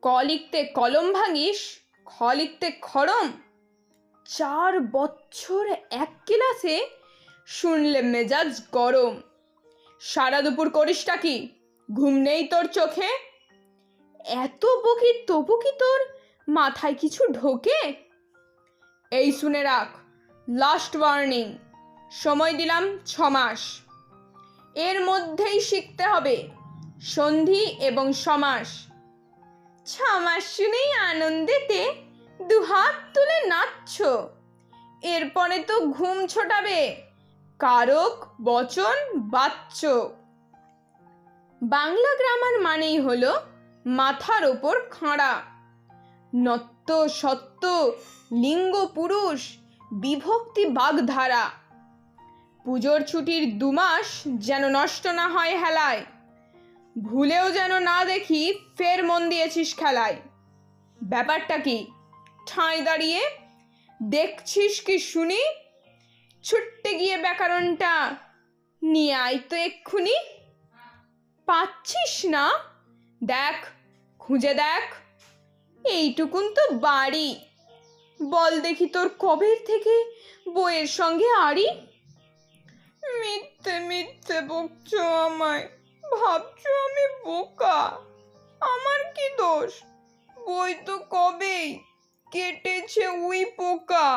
ক লিখতে কলম ভাঙিস, খ লিখতে খড়ম। 4 বছর এক ক্লাসে, শুনলে মেজাজ গরম। সারা দুপুর করিসটা কি, ঘুম নেই তোর চোখে? এত বকি তবু কি তোর মাথায় কিছু ঢোকে? এই শুনে রাখ, লাস্ট ওয়ার্নিং, সময় দিলাম 6 মাস। এর মধ্যেই শিখতে হবে সন্ধি এবং সমাস। 6 মাস শুনেই আনন্দেতে দুহাত তুলে নাচছ, এরপরে তো ঘুম ছোটাবে কারক বচন বাচ্চ। বাংলা গ্রামার মানেই হলো মাথার ওপর খাঁড়া। নত্য সত্য লিঙ্গ পুরুষ বিভক্তি বাগধারা। পুজোর ছুটির 2 মাস যেন নষ্ট না হয় হেলায়, ভুলেও যেন না দেখি ফের মন দিয়েছিস খেলায়। ব্যাপারটা কি ঠাঁই দাঁড়িয়ে দেখছিস কি শুনি? ছুটতে গিয়ে ব্যাকরণটা নিয়ে আয় তো এক্ষুনি। পাচ্ছিস না? দেখ, খুঁজে দেখ, এইটুকুন তো বাড়ি। বল দেখি তোর কবের থেকে বইয়ের সঙ্গে আড়ি? মিথ্যে মিথ্যে বকছো আমায়, ভাবছো আমি বোকা। আমার কি দোষ? বই তো কবেই কেটেছে উই পোকা।